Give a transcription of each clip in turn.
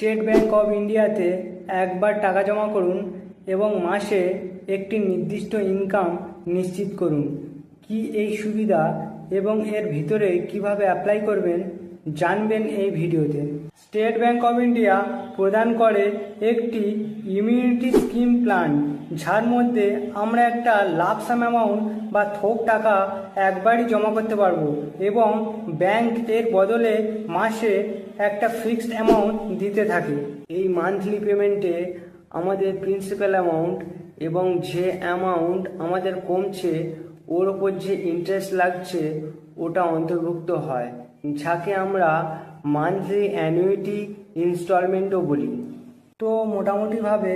State bank of ইন্ডিয়াতে একবার টাকা জমা করুন এবং মাসে একটি নির্দিষ্ট ইনকাম নিশ্চিত করুন। কি এই সুবিধা এবং এর ভিতরে কিভাবে অ্যাপ্লাই করবেন জানবেন এই ভিডিওতে। স্টেট ব্যাংক অফ ইন্ডিয়া প্রদান করে একটি ইমিউনিটি স্কিম প্ল্যান, যার মধ্যে আমরা একটা লামসাম অ্যামাউন্ট বা থোক টাকা একবারই জমা করতে পারবো এবং ব্যাংক এর বদলে মাসে একটা ফিক্সড অ্যামাউন্ট দিতে থাকে। এই মান্থলি পেমেন্টে আমাদের প্রিন্সিপাল অ্যামাউন্ট এবং যে অ্যামাউন্ট আমাদের কমছে ওর ওপর যে ইন্টারেস্ট লাগছে ওটা অন্তর্ভুক্ত হয়, যাকে আমরা মান্থলি অ্যানুইটি ইনস্টলমেন্টও বলি। তো মোটামুটিভাবে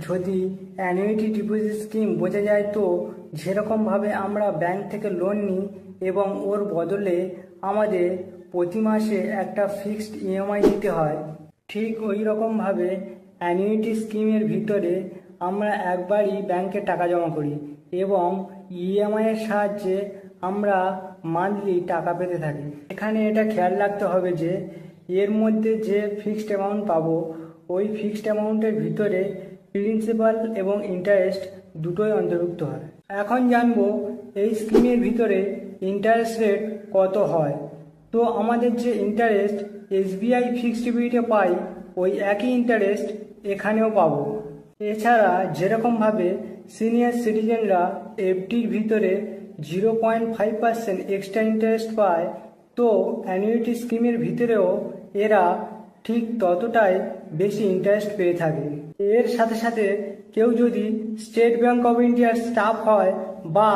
যদি অ্যানুইটি ডিপোজিট স্কিম বোঝা যায়, তো যেরকমভাবে আমরা ব্যাংক থেকে লোন নিই এবং ওর বদলে আমাদের প্রতি মাসে একটা ফিক্সড ইএমআই দিতে হয়, ঠিক ওই রকমভাবে অ্যানুইটি স্কিমের ভিতরে আমরা একবারই ব্যাংকে টাকা জমা করি এবং ইএমআইয়ের সাহায্যে আমরা মান্থলি টাকা পেতে থাকি। এখানে এটা খেয়াল রাখতে হবে যে এর মধ্যে যে ফিক্সড অ্যামাউন্ট পাবো ওই ফিক্সড অ্যামাউন্টের ভিতরে প্রিন্সিপাল এবং ইন্টারেস্ট দুটোই অন্তর্ভুক্ত হয়। এখন জানবো এই স্কিমের ভিতরে ইন্টারেস্ট রেট কত হয়। তো আমাদের যে ইন্টারেস্ট এসবিআই ফিক্সড ডিপোজিটে পাই ওই একই ইন্টারেস্ট এখানেও পাবো। এছাড়া যেরকমভাবে সিনিয়র সিটিজেনরা এফডির ভিতরে 0.5% এক্সট্রা ইন্টারেস্ট পায়, তো অ্যানুইটি স্কিমের ভিতরেও এরা ঠিক ততটাই বেশি ইন্টারেস্ট পেয়ে থাকে। এর সাথে সাথে কেউ যদি স্টেট ব্যাংক অফ ইন্ডিয়ার স্টাফ হয় বা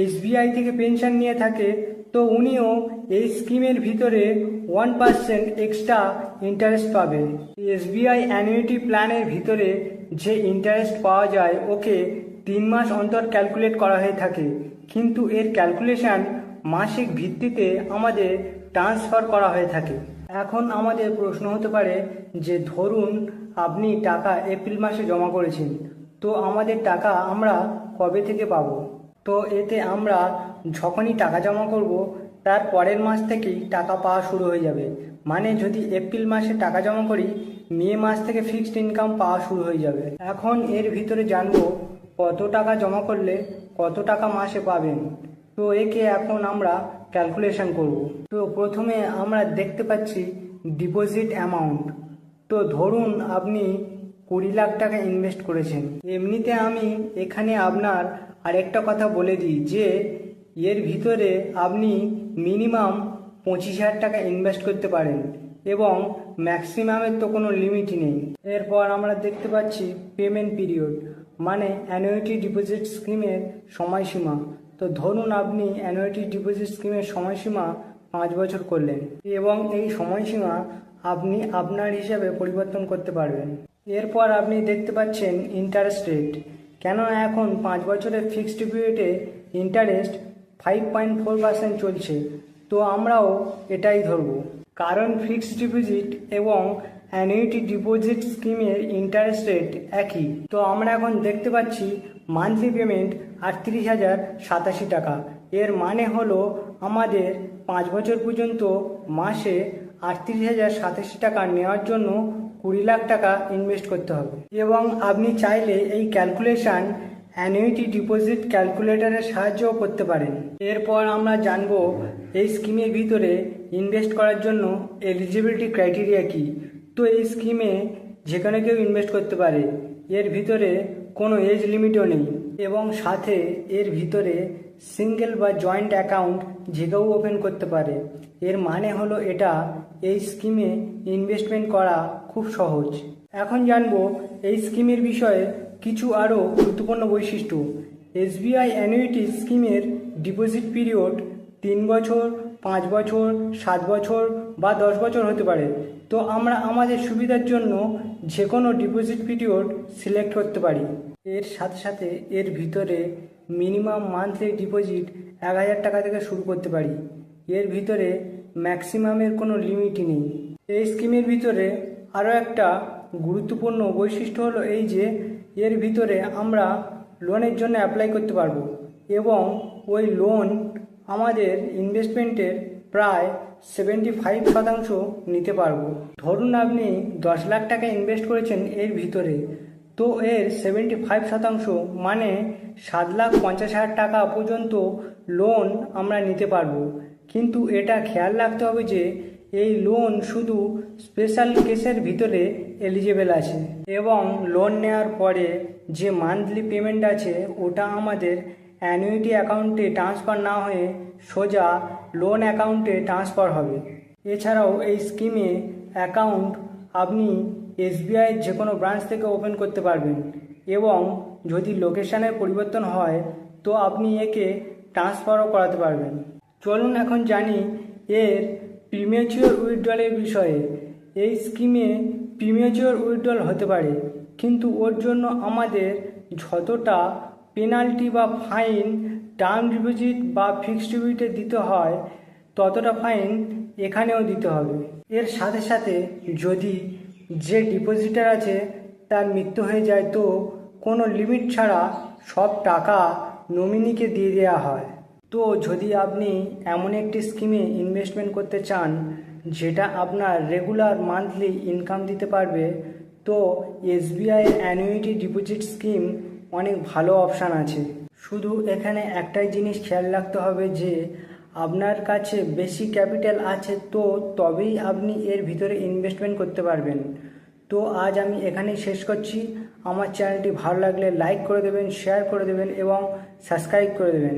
এসবিআই থেকে পেনশন নিয়ে থাকে, তো উনিও এই স্কিমের ভিতরে 1% এক্সট্রা ইন্টারেস্ট পাবেন। এসবিআই অ্যানুইটি প্ল্যানের ভিতরে যে ইন্টারেস্ট পাওয়া যায় ওকে 3 মাস অন্তর ক্যালকুলেট করা হয়ে থাকে, কিন্তু এর ক্যালকুলেশন মাসিক ভিত্তিতে আমাদের ট্রান্সফার করা হয়ে থাকে। এখন আমাদের প্রশ্ন হতে পারে যে ধরুন আপনি টাকা এপ্রিল মাসে জমা করেছেন, তো আমাদের টাকা আমরা কবে থেকে পাবো? তো এতে আমরা যখনই টাকা জমা করব তার পরের মাস থেকেই টাকা পাওয়া শুরু হয়ে যাবে। মানে যদি এপ্রিল মাসে টাকা জমা করি, মে মাস থেকে ফিক্সড ইনকাম পাওয়া শুরু হয়ে যাবে। এখন এর ভিতরে জানবো কত টাকা জমা করলে কত টাকা মাসে পাবেন। তো একে এখন আমরা ক্যালকুলেশন করব। তো প্রথমে আমরা দেখতে পাচ্ছি ডিপোজিট অ্যামাউন্ট। তো ধরুন আপনি 20 লাখ টাকা ইনভেস্ট করেছেন। এমনিতে আমি এখানে আপনার আরেকটা কথা বলে দিই যে এর ভিতরে আপনি মিনিমাম 25,000 টাকা ইনভেস্ট করতে পারেন এবং ম্যাক্সিমামের তো কোনো লিমিটই নেই। এরপর আমরা দেখতে পাচ্ছি পেমেন্ট পিরিয়ড, মানে অ্যানুইটি ডিপোজিট স্কিমের সময়সীমা। তো ধরুন আপনি অ্যানুইটি ডিপোজিট স্কিমের সময়সীমা 5 বছর করলেন এবং এই সময়সীমা আপনি আপনার হিসাবে পরিবর্তন করতে পারবেন। এরপর আপনি দেখতে পাচ্ছেন ইন্টারেস্ট রেট। কেন এখন 5 বছরের ফিক্সড ডিপোজিটে ইন্টারেস্ট 5.4% চলছে, তো আমরাও এটাই ধরব, কারণ ফিক্সড ডিপোজিট এবং অ্যানুইটি ডিপোজিট স্কিমের ইন্টারেস্ট রেট একই। তো আমরা এখন দেখতে পাচ্ছি মান্থলি পেমেন্ট 38,087 টাকা। এর মানে হলো আমাদের 5 বছর পর্যন্ত মাসে 38,087 টাকা নেওয়ার জন্য 20 লাখ টাকা ইনভেস্ট করতে হবে। এবং আপনি চাইলে এই ক্যালকুলেশন অ্যানুইটি ডিপোজিট ক্যালকুলেটরের সাহায্যও করতে পারেন। এরপর আমরা জানবো এই স্কিমের ভিতরে ইনভেস্ট করার জন্য এলিজিবিলিটি ক্রাইটেরিয়া কি। তো এই স্কিমে যেখানে কেউ ইনভেস্ট করতে পারে, এর ভিতরে কোনো এজ লিমিটও নেই এবং সাথে এর ভিতরে সিঙ্গেল বা জয়েন্ট অ্যাকাউন্ট যে কেউ ওপেন করতে পারে। এর মানে হলো এটা এই স্কিমে ইনভেস্টমেন্ট করা খুব সহজ। এখন জানবো এই স্কিমের বিষয়ে কিছু আরও গুরুত্বপূর্ণ বৈশিষ্ট্য। এসবিআই অ্যানুইটি স্কিমের ডিপোজিট পিরিয়ড 3 বছর, 5 বছর, 7 বছর বা 10 বছর হতে পারে। তো আমরা আমাদের সুবিধার জন্য যে কোনো ডিপোজিট পিরিয়ড সিলেক্ট করতে পারি। এর সাথে সাথে এর ভিতরে মিনিমাম মান্থলি ডিপোজিট 1,000 টাকা থেকে শুরু করতে পারি। এর ভিতরে ম্যাক্সিমামের কোনো লিমিটই নেই। এই স্কিমের ভিতরে আরও একটা গুরুত্বপূর্ণ বৈশিষ্ট্য হলো এই যে এর ভিতরে আমরা লোনের জন্য অ্যাপ্লাই করতে পারবো এবং ওই লোন আমাদের ইনভেস্টমেন্টের প্রায় 75% নিতে পারবো। ধরুন আপনি 10 লাখ টাকা ইনভেস্ট করেছেন এর ভিতরে, তো এর 75% মানে 7,50,000 টাকা পর্যন্ত লোন আমরা নিতে পারবো। কিন্তু এটা খেয়াল রাখতে হবে যে এই লোন শুধু স্পেশাল কেসের ভিতরে এলিজেবল আছে, এবং লোন নেওয়ার পরে যে মান্থলি পেমেন্ট আছে ওটা আমাদের অ্যানুইটি অ্যাকাউন্টে ট্রান্সফার না হয়ে সোজা লোন অ্যাকাউন্টে ট্রান্সফার হবে। এছাড়াও এই স্কিমে অ্যাকাউন্ট আপনি এসবিআইয়ের যে কোনো ব্রাঞ্চ থেকে ওপেন করতে পারবেন, এবং যদি লোকেশানের পরিবর্তন হয় তো আপনি একে ট্রান্সফারও করাতে পারবেন। চলুন এখন জানি এর প্রিমেচিওর উইথড্রলের বিষয়ে। এই স্কিমে প্রিমেচিওর উইথড্রল হতে পারে, কিন্তু ওর জন্য আমাদের যতটা পেনাল্টি বা ফাইন টার্ম ডিপোজিট বা ফিক্সড ডিপোজিটে দিতে হয় ততটা ফাইন এখানেও দিতে হবে। এর সাথে সাথে যদি যে ডিপোজিটার আছে তার মৃত্যু হয়ে যায় তো কোনো লিমিট ছাড়া সব টাকা নমিনিকে দিয়ে দেওয়া হয়। তো যদি আপনি এমন একটি স্কিমে ইনভেস্টমেন্ট করতে চান যেটা আপনার রেগুলার মান্থলি ইনকাম দিতে পারবে, তো এসবিআই অ্যানুইটি ডিপোজিট স্কিম অনেক ভালো অপশান আছে। শুধু এখানে একটাই জিনিস খেয়াল রাখতে হবে যে আপনার কাছে বেশি ক্যাপিটাল আছে তো তবেই আপনি এর ভিতরে ইনভেস্টমেন্ট করতে পারবেন। তো আজ আমি এখানেই শেষ করছি। আমার চ্যানেলটি ভালো লাগলে লাইক করে দেবেন, শেয়ার করে দেবেন এবং সাবস্ক্রাইব করে দেবেন।